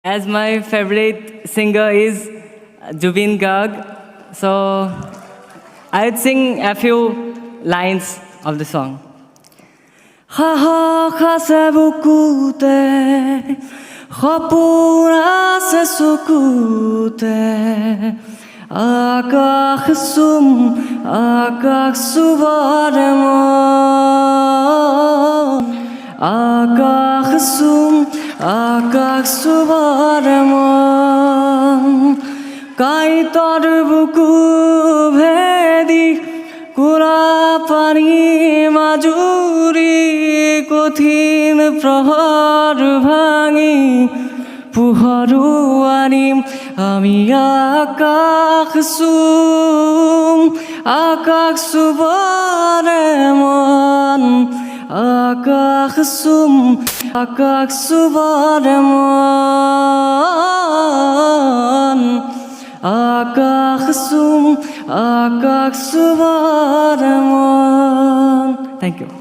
As my favorite singer is Jubin Garg, so I would sing a few lines of the song. Ha ha ha se bukute, ha pura se sukute, akak suvaremo, akak suvaremo, kai tor buku bhedi कुरा पानी মাজুরি কঠিন প্রহর ভাঙি পুহরু আনিম আমি আকাশ সুবরে মন আকাশ সুবরে মন আকাশ সুবরে মন। Thank you.